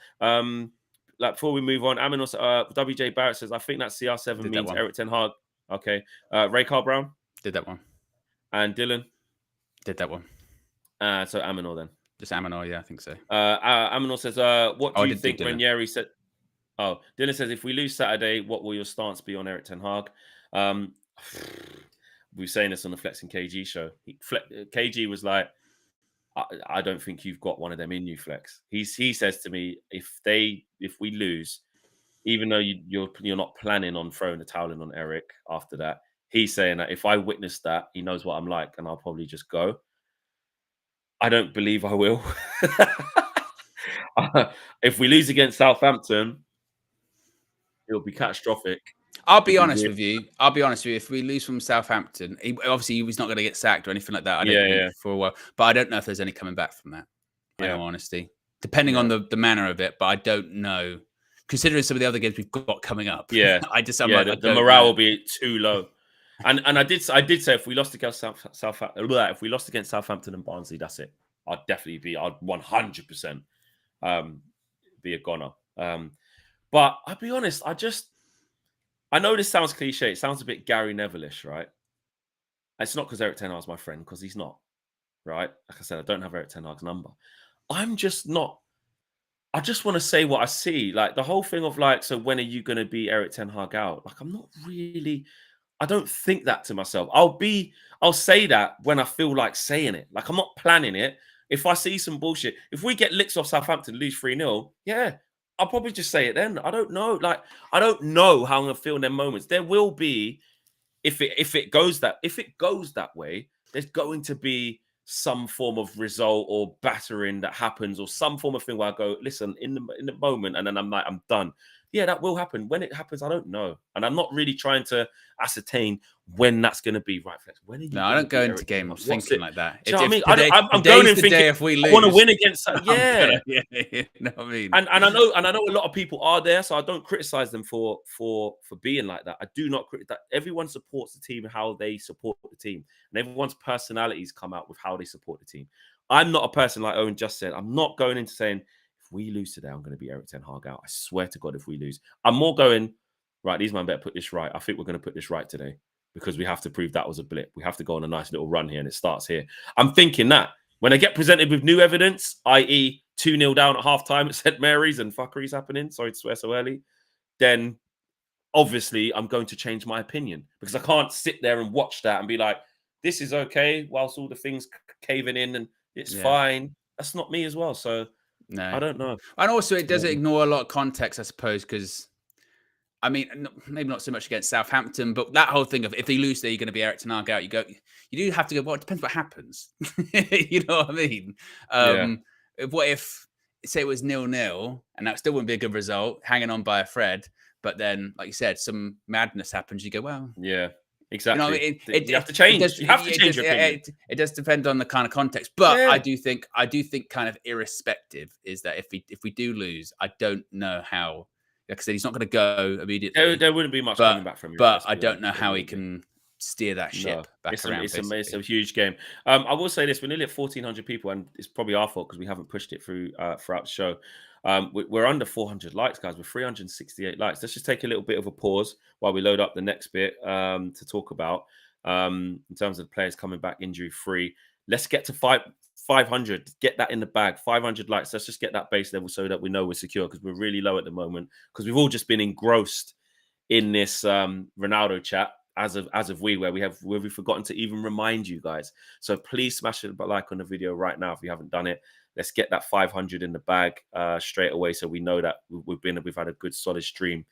Like before we move on, Aminos, WJ Barrett says, I think that CR7 means Eric Ten Hag. Okay. Ray Carl Brown? Did that one. And Dylan? Did that one. So Aminor then. Just Aminor, yeah, I think so. Aminor says, what do you think Ranieri said? Oh, Dylan says, if we lose Saturday, what will your stance be on Eric Ten Hag? We were saying this on the Flexing KG show. KG was like, I don't think you've got one of them in you, Flex. He says to me, if we lose, even though you're not planning on throwing the towel in on Eric after that, he's saying that if I witness that, he knows what I'm like, and I'll probably just go. I don't believe I will. If we lose against Southampton, it'll be catastrophic. I'll be honest with you. If we lose from Southampton, obviously he's not going to get sacked or anything like that. I don't think for a while. But I don't know if there's any coming back from that. In all honesty, depending on the manner of it. But I don't know. Considering some of the other games we've got coming up. Yeah, the morale will be too low. And I did say if we lost against Southampton and Barnsley, that's it. I'd 100% be a goner. But I'll be honest, I know this sounds cliche. It sounds a bit Gary Neville-ish, right? It's not because Eric Ten Hag's my friend, because he's not, right? Like I said, I don't have Eric Ten Hag's number. I'm just not. I just want to say what I see. Like the whole thing of like, so when are you going to be Eric Ten Hag out? Like I'm not really. I don't think that to myself. I'll say that when I feel like saying it. Like I'm not planning it. If I see some bullshit, if we get licks off Southampton, lose 3-0, yeah. I'll probably just say it then. I don't know. Like, I don't know how I'm gonna feel in them moments. There will be, if it goes that way, there's going to be some form of result or battering that happens, or some form of thing where I go, listen, in the moment, and then I'm like, I'm done. Yeah, that will happen. When it happens, I don't know. And I'm not really trying to ascertain when that's going to be. Right, Flex, when are you? No, I don't go into games thinking like that. Do you know what I mean? I'm going in thinking, if we lose, I want to win against. Yeah. You know what I mean? And I know a lot of people are there, so I don't criticize them for being like that. I do not criticize that. Everyone supports the team and how they support the team, and everyone's personalities come out with how they support the team. I'm not a person like Owen just said. I'm not going into saying, if we lose today, I'm going to be Eric Ten Hag out. I swear to God, if we lose. I'm more going, right, these men better put this right. I think we're going to put this right today because we have to prove that was a blip. We have to go on a nice little run here, and it starts here. I'm thinking that when I get presented with new evidence, i.e. 2-0 down at halftime at St. Mary's and fuckery's happening, sorry to swear so early, then obviously I'm going to change my opinion because I can't sit there and watch that and be like, this is okay whilst all the things caving in and it's fine. That's not me as well. So no, I don't know. And also, it does ignore a lot of context, I suppose, because, I mean, maybe not so much against Southampton, but that whole thing of if they lose there, you're going to be Eric Ten Hag out. You do have to go, well, it depends what happens. You know what I mean? What if, say it was 0-0, and that still wouldn't be a good result, hanging on by a thread, but then, like you said, some madness happens, you go, well, yeah. Exactly. You know, I mean, you have to change. Does, you have to change your opinion. It does depend on the kind of context, but Yeah. I do think kind of irrespective is that if we do lose, I don't know how. Like I said, he's not going to go immediately. There wouldn't be much coming back from him. But I don't know how he can steer that ship back around. It's a huge game. I will say this: we're nearly at 1,400 people, and it's probably our fault because we haven't pushed it through throughout the show. We're under 400 likes, guys. We're 368 likes. Let's just take a little bit of a pause while we load up the next bit to talk about in terms of the players coming back injury free. Let's get to 500. Get that in the bag. 500 likes. Let's just get that base level so that we know we're secure because we're really low at the moment because we've all just been engrossed in this Ronaldo chat. As of where we've forgotten to even remind you guys. So please smash a like on the video right now if you haven't done it. Let's get that 500 in the bag straight away, so we know that we've had a good solid stream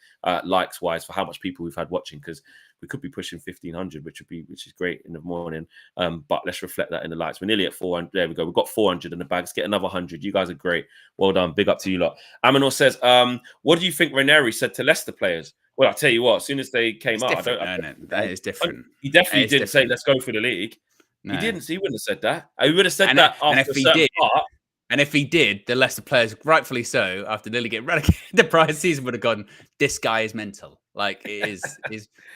likes wise for how much people we've had watching because we could be pushing 1,500, which is great in the morning. But let's reflect that in the likes. We're nearly at 400. There we go. We've got 400 in the bag. Let's get another 100. You guys are great. Well done. Big up to you lot. Aminor says, "What do you think Ranieri said to Leicester players?" Well, I'll tell you what, as soon as they came out, that is different. He definitely didn't say, let's go for the league. No. He wouldn't have said that. He would have said that after a certain part. And if he did, the Leicester players, rightfully so, after nearly getting relegated the prior season, would have gone, this guy is mental. Like, it is.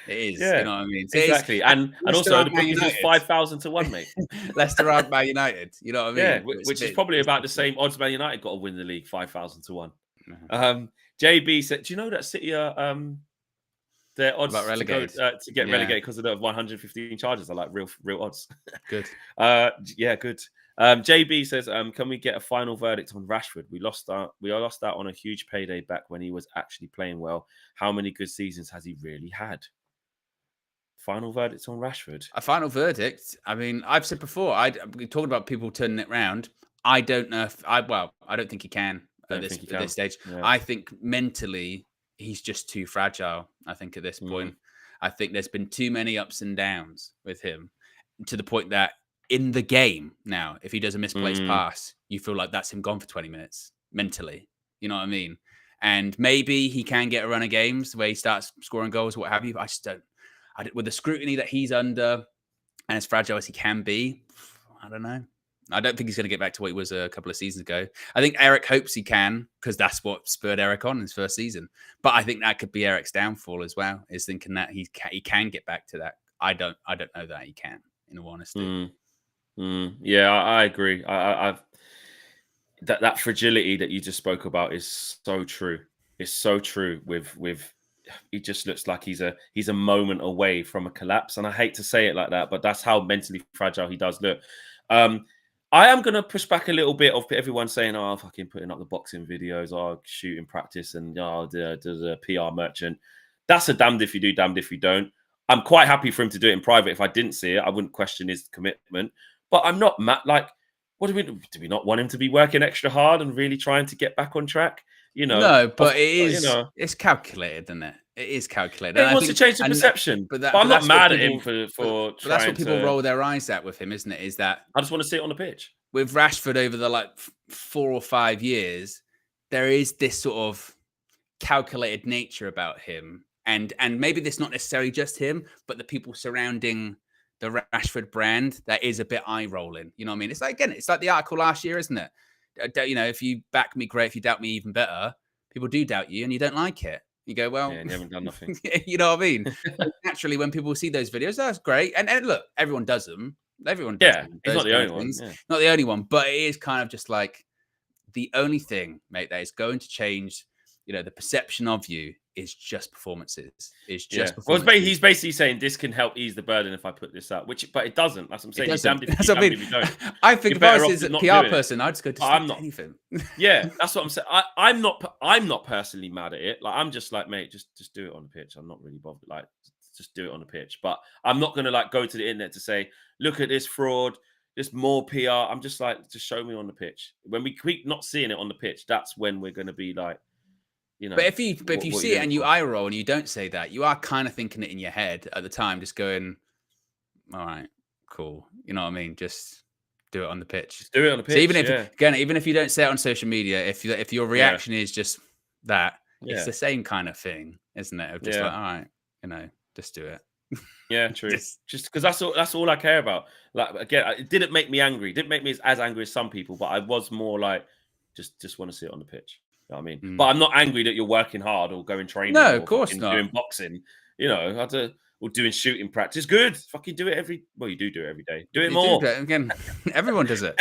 Yeah, you know what I mean? So exactly. And also, the bookies is 5,000 to 1, mate. Leicester aren't Man United. You know what I mean? Yeah, which is probably about the same odds Man United got to win the league, 5,000 to 1. JB said, do you know that City are... their odds to get relegated because of the 115 charges are like real odds. Good. Yeah, good. JB says, can we get a final verdict on Rashford? We lost out on a huge payday back when he was actually playing well. How many good seasons has he really had? Final verdict on Rashford. A final verdict. I mean, I've said before, we're talking about people turning it round. I don't know if I don't think he can at this stage. Yeah. I think mentally he's just too fragile. I think at this point, I think there's been too many ups and downs with him to the point that in the game now, if he does a misplaced pass, you feel like that's him gone for 20 minutes mentally. You know what I mean? And maybe he can get a run of games where he starts scoring goals, what have you. But I just don't. With the scrutiny that he's under and as fragile as he can be, I don't know. I don't think he's going to get back to what he was a couple of seasons ago. I think Eric hopes he can because that's what spurred Eric on in his first season. But I think that could be Eric's downfall as well, is thinking that he can get back to that. I don't know that he can, in all honesty. Yeah, I agree. I've that fragility that you just spoke about is so true. It's so true. With he just looks like he's a moment away from a collapse, and I hate to say it like that, but that's how mentally fragile he does look. I am going to push back a little bit of everyone saying, oh, fucking putting up the boxing videos, oh, shooting practice, and the PR merchant. That's a damned if you do, damned if you don't. I'm quite happy for him to do it in private. If I didn't see it, I wouldn't question his commitment. But I'm not mad. Like, what do we not want him to be working extra hard and really trying to get back on track? You know, no, but it is. It's calculated, isn't it? It is calculated. He wants to change the perception. But I'm not mad at him for but that's what people roll their eyes at with him, isn't it? Is that I just want to see it on the pitch. With Rashford over the 4 or 5 years, there is this sort of calculated nature about him, and maybe this not necessarily just him, but the people surrounding the Rashford brand that is a bit eye rolling. You know what I mean? It's like the article last year, isn't it? You know, if you back me, great. If you doubt me, even better. People do doubt you, and you don't like it. You go, well, yeah, you haven't done nothing. You know what I mean? Naturally, when people see those videos, that's great. And look, everyone does them. Everyone does them. He's not the only one. Yeah. Not the only one, but it is kind of just like the only thing, mate, that is going to change, you know, the perception of you is just performances. It's just performances. Well, he's basically saying this can help ease the burden if I put this out, but it doesn't. That's what I'm saying. You're damned if you don't. I think if I was a PR person, I'd just go to I'm not anything. Yeah, that's what I'm saying. I'm not personally mad at it. Like, I'm just like, mate, just do it on the pitch. I'm not really bothered. Like, just do it on the pitch. But I'm not gonna go to the internet to say, look at this fraud. There's more PR. I'm just like, just show me on the pitch. When we keep not seeing it on the pitch, that's when we're gonna be like, you know. But if you see it and you eye roll and you don't say that, you are kind of thinking it in your head at the time, just going, all right, cool. You know what I mean? Just do it on the pitch. Just do it on the pitch. So even if you don't say it on social media, if your reaction is just that, it's the same kind of thing, isn't it? Of just like, all right, you know, just do it. Yeah, true. Just because that's all I care about. Like, again, it didn't make me angry. It didn't make me as angry as some people, but I was more like, just want to see it on the pitch. You know what I mean? But I'm not angry that you're working hard or going training No, or of course fucking not. doing boxing. You know, or doing shooting practice. Good. Fucking do it you do it every day. Do it more. Again, everyone does it.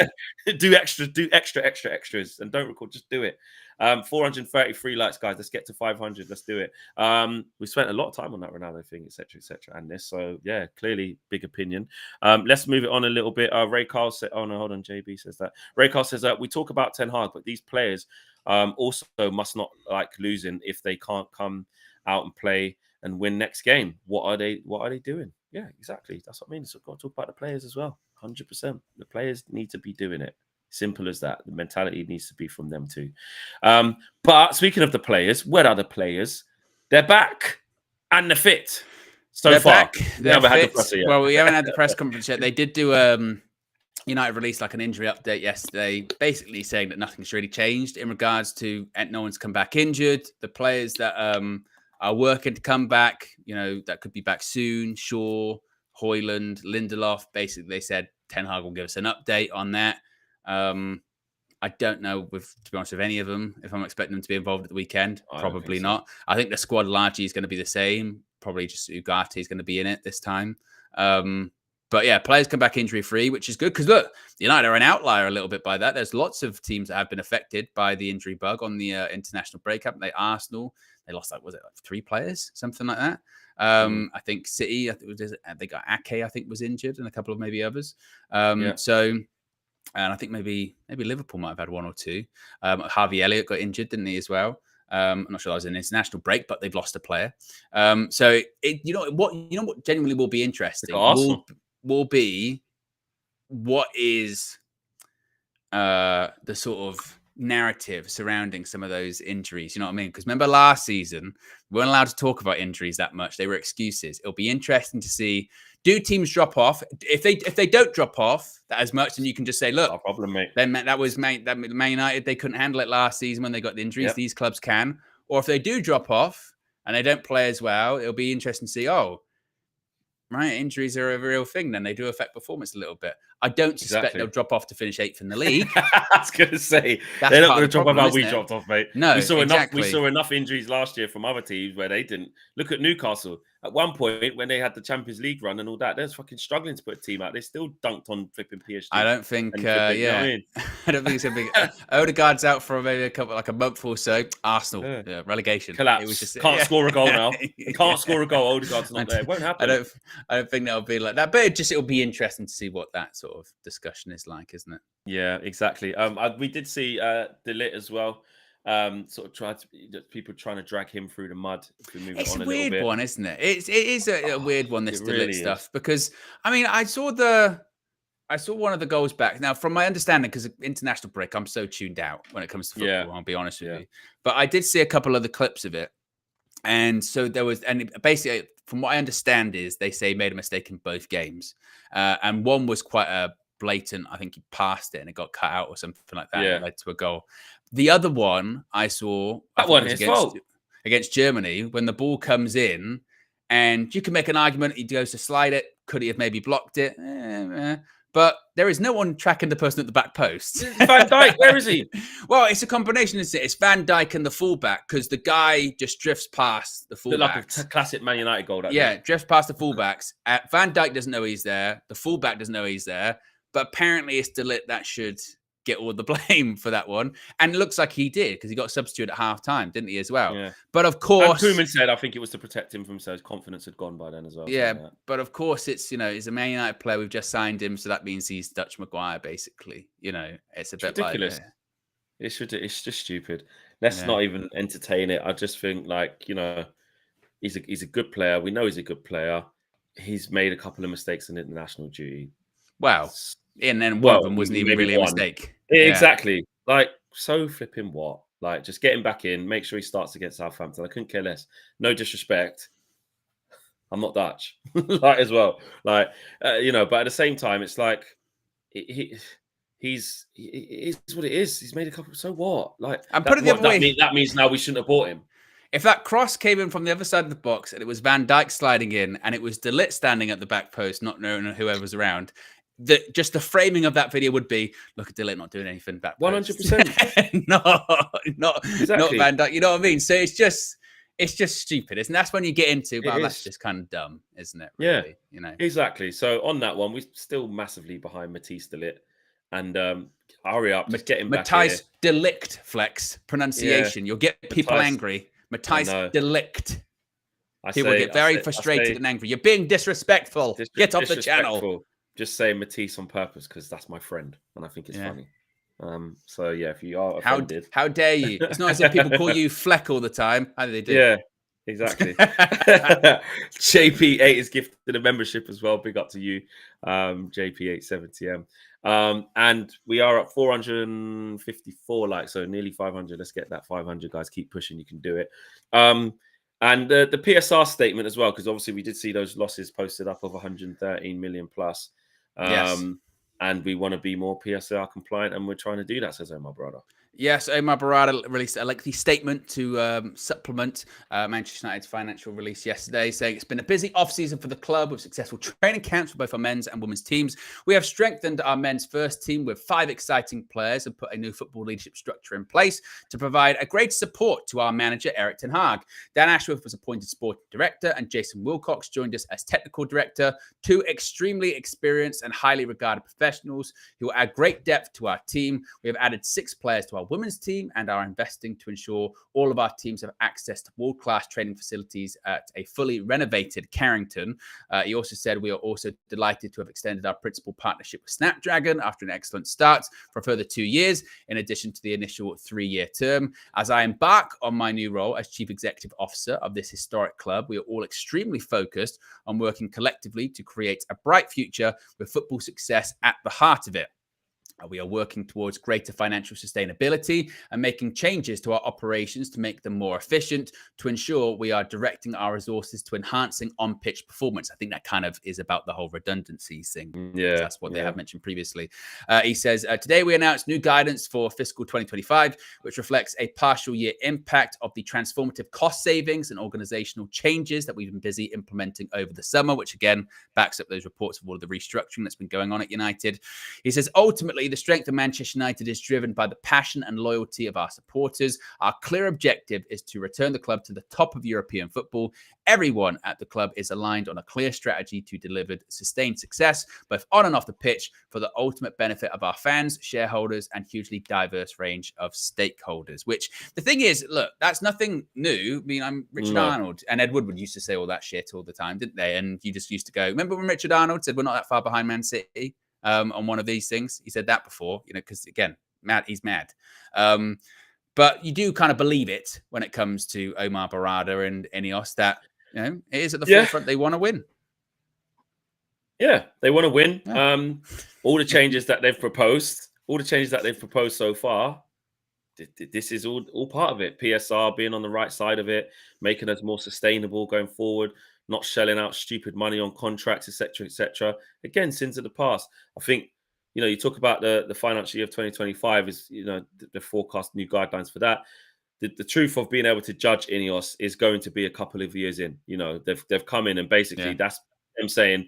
do extras, and don't record. Just do it. 433 likes, guys. Let's get to 500. Let's do it. We spent a lot of time on that Ronaldo thing, etc., and this. So yeah, clearly big opinion. Let's move it on a little bit. Ray Carl said, "Oh no, hold on." JB says that. Ray Carl says that we talk about Ten Hag, but these players also must not like losing if they can't come out and play and win next game. What are they doing? Yeah, exactly. That's what I mean. So we've got to talk about the players as well. 100%. The players need to be doing it. Simple as that. The mentality needs to be from them too. But speaking of the players, where are the players? They're back and they're fit. They're far, back. They're fit. Well, we haven't had the press conference yet. They did do United released like an injury update yesterday, basically saying that nothing's really changed in regards to no one's come back injured. The players that are working to come back, that could be back soon. Shaw, Højlund, Lindelof. Basically, they said Ten Hag will give us an update on that. I don't know, to be honest, with any of them, if I'm expecting them to be involved at the weekend. Probably not. I think the squad largely is going to be the same. Probably just Ugarte is going to be in it this time. But yeah, players come back injury-free, which is good. Because look, United are an outlier a little bit by that. There's lots of teams that have been affected by the injury bug on the international breakup. Arsenal, they lost, was it 3 players? Something like that. I think City, they got Ake, I think, was injured, and a couple of maybe others. So... And I think maybe Liverpool might have had 1 or 2. Harvey Elliott got injured, didn't he, as well? I'm not sure that was an international break, but they've lost a player. So what genuinely will be interesting will be what is the sort of narrative surrounding some of those injuries. You know what I mean? Because remember last season, we weren't allowed to talk about injuries that much. They were excuses. It'll be interesting to see, do teams drop off? If they don't drop off that as much, then you can just say, look, no problem, mate. Then that Man United, they couldn't handle it last season when they got the injuries. Yep. These clubs can. Or if they do drop off and they don't play as well, it'll be interesting to see, right, injuries are a real thing. Then they do affect performance a little bit. I don't suspect they'll drop off to finish 8th in the league. I was going to say, they're not going to drop off how we dropped off, mate. No, we saw enough injuries last year from other teams where they didn't. Look at Newcastle. At one point, when they had the Champions League run and all that, they was fucking struggling to put a team out. They still dunked on flipping PSG. I don't think, you know what I mean? I don't think it's a big... Odegaard's out for maybe a month or so. Arsenal, relegation. Collapse. It was just, can't score a goal now. Can't score a goal. Odegaard's not there. It won't happen. I don't think that'll be like that. But it'll be interesting to see what that sort of discussion is like, isn't it? Yeah, exactly. We did see De Ligt as well. People trying to drag him through the mud. It's a weird one, isn't it? It is a weird one, this De Ligt stuff, because I mean, I saw one of the goals back. Now, from my understanding, because international break, I'm so tuned out when it comes to football. I'll be honest with you, but I did see a couple of the clips of it, and so there was, and basically, from what I understand, is they say he made a mistake in both games, and one was quite a blatant. I think he passed it and it got cut out or something like that. And it led to a goal. The other one I saw against Germany, when the ball comes in, and you can make an argument he goes to slide it. Could he have maybe blocked it? But there is no one tracking the person at the back post. Van Dijk, where is he? Well, it's a combination, isn't it? It's Van Dijk and the fullback, because the guy just drifts past the fullbacks. Like a classic Man United goal. Drifts past the fullbacks. Van Dijk doesn't know he's there. The fullback doesn't know he's there. But apparently it's De Ligt that should get all the blame for that one. And it looks like he did, because he got substituted at half-time, didn't he, as well? Yeah. But of course... And Koeman said, I think it was to protect him from his confidence had gone by then as well. Yeah, but of course it's, he's a Man United player. We've just signed him, so that means he's Dutch Maguire, basically. It's a bit ridiculous. It's just stupid. Let's not even entertain it. I just think, he's a good player. We know he's a good player. He's made a couple of mistakes in international duty. Wow. And then one of them wasn't even really a mistake. Exactly. So flipping what? Just get him back in, make sure he starts against Southampton. I couldn't care less. No disrespect. I'm not Dutch. As well. But at the same time, it's he's what it is. He's made a couple. So what? I'm putting it the other way. That means now we shouldn't have bought him. If that cross came in from the other side of the box and it was Van Dijk sliding in and it was De Ligt standing at the back post, not knowing whoever was around, just the framing of that video would be, look at De Ligt not doing anything back post. 100%. not Exactly. Van Dijk. You know what I mean? So it's just stupid, isn't it? That's when you get into, well, that's just kind of dumb, isn't it? Really? Yeah, you know. Exactly. So on that one, we're still massively behind Matisse De Ligt. And hurry up, just get him back here. Matthijs De Ligt, Flex, pronunciation. You'll get people angry. Matthijs De Ligt. People get very frustrated and angry. You're being disrespectful. Get off the channel. Just say Matisse on purpose because that's my friend. And I think it's funny. So yeah, if you are offended. How dare you? It's not as if people call you Fleck all the time. How do they do? Yeah, exactly. JP8 is gifted a membership as well. Big up to you, JP870M. And we are at 454 likes, so nearly 500. Let's get that 500, guys. Keep pushing. You can do it. And the PSR statement as well, because obviously we did see those losses posted up of 113 million plus. Yes. And we want to be more PSR compliant, and we're trying to do that, says Omar Barada. Yes, Omar Barada released a lengthy statement to supplement Manchester United's financial release yesterday, saying it's been a busy off-season for the club with successful training camps for both our men's and women's teams. We have strengthened our men's first team with 5 exciting players and put a new football leadership structure in place to provide a great support to our manager, Erik ten Hag. Dan Ashworth was appointed sporting director and Jason Wilcox joined us as technical director, 2 extremely experienced and highly regarded professionals who will add great depth to our team. We have added 6 players to our women's team and are investing to ensure all of our teams have access to world-class training facilities at a fully renovated Carrington. He also said we are also delighted to have extended our principal partnership with Snapdragon after an excellent start for a further 2 years, in addition to the initial 3-year term. As I embark on my new role as Chief Executive Officer of this historic club, we are all extremely focused on working collectively to create a bright future with football success at the heart of it. We are working towards greater financial sustainability and making changes to our operations to make them more efficient, to ensure we are directing our resources to enhancing on-pitch performance. I think that kind of is about the whole redundancies thing. Yeah, that's what they have mentioned previously. He says, today we announced new guidance for fiscal 2025, which reflects a partial year impact of the transformative cost savings and organizational changes that we've been busy implementing over the summer, which again backs up those reports of all of the restructuring that's been going on at United. He says, ultimately, the strength of Manchester United is driven by the passion and loyalty of our supporters. Our clear objective is to return the club to the top of European football. Everyone at the club is aligned on a clear strategy to deliver sustained success, both on and off the pitch, for the ultimate benefit of our fans, shareholders, and hugely diverse range of stakeholders. Which, the thing is, look, that's nothing new. I mean, I'm Richard Arnold, and Ed Woodward used to say all that shit all the time, didn't they? And you just used to go, remember when Richard Arnold said we're not that far behind Man City? On one of these things. He said that before, you know, because again, he's mad. But you do kind of believe it when it comes to Omar Barada and Ineos that, you know, it is at the forefront. They want to win. Yeah, they want to win. Yeah. All the changes that they've proposed, so far, this is all part of it. PSR being on the right side of it, making us more sustainable going forward, not shelling out stupid money on contracts, etc., etc. Again, sins of the past. I think, you know, you talk about the financial year of 2025 is, you know, the forecast new guidelines for that. The truth of being able to judge Ineos is going to be a couple of years in. You know, they've come in and basically that's them saying,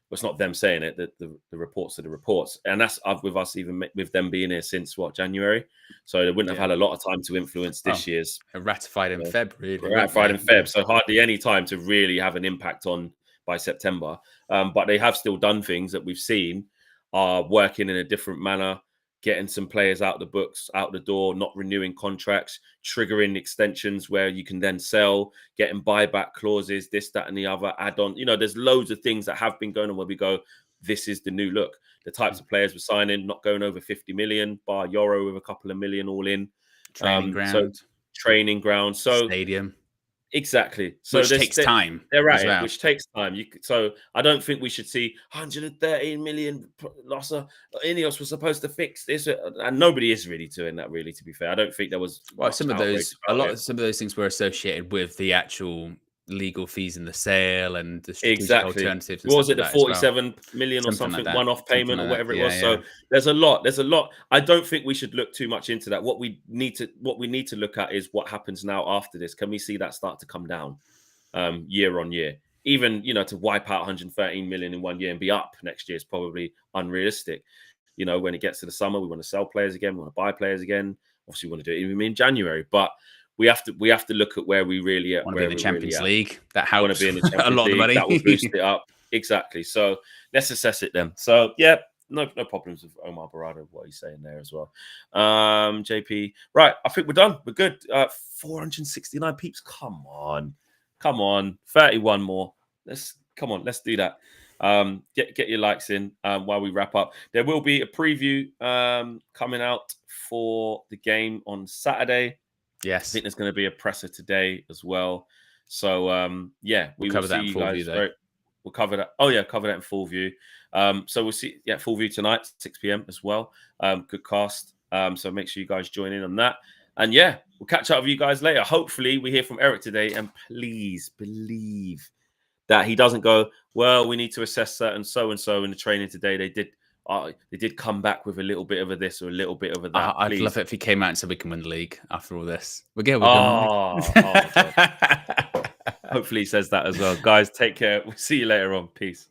well, it's not them saying it, the reports are the reports. And that's with us, even with them being here since, January? So they wouldn't have had a lot of time to influence this year's. Ratified in Feb, really. Ratified in Feb, so hardly any time to really have an impact on by September. But they have still done things that we've seen are working in a different manner, getting some players out the books, out the door, not renewing contracts, triggering extensions where you can then sell, getting buyback clauses, this, that, and the other, add-on. You know, there's loads of things that have been going on where we go, this is the new look. The types of players we're signing, not going over 50 million, bar Euro with a couple of million all in. Training ground. So stadium. Exactly. So which takes time. They're at it, which takes time. So I don't think we should see 113 million loss. Ineos was supposed to fix this, and nobody is really doing that. Really, to be fair, I don't think there was. Well, some of those things were associated with the actual legal fees in the sale and the strategic Exactly. alternatives and What was stuff it, like the that as well. 47 million or Something like something, that. one-off payment or whatever it was? Yeah. So there's a lot. There's a lot. I don't think we should look too much into that. What we need to look at is what happens now after this. Can we see that start to come down year on year? Even, to wipe out 113 million in 1 year and be up next year is probably unrealistic. When it gets to the summer, we want to sell players again, we want to buy players again. Obviously, we want to do it even in January, but we have to look at where we really at. Want to be in the Champions League? That Want helps. to be in the Champions A lot League. of money. That will boost it up. Exactly. So let's assess it then. So yeah, no problems with Omar Barada, what he's saying there as well. JP, right? I think we're done. We're good. 469 peeps. Come on, 31 more. Let's do that. Get your likes in while we wrap up. There will be a preview coming out for the game on Saturday. Yes, I think there's going to be a presser today as well. So we'll cover see that in you full guys. view, We'll cover that. Oh yeah, cover that in full view. So we'll see. Yeah, full view tonight, 6 p.m. as well. Good cast. So make sure you guys join in on that. And yeah, we'll catch up with you guys later. Hopefully, we hear from Eric today. And please believe that he doesn't go, well, we need to assess certain so and so in the training today. They did come back with a little bit of a this or a little bit of a that. I'd love it if he came out and said we can win the league after all this. We're good. Hopefully he says that as well. Guys, take care. We'll see you later on. Peace.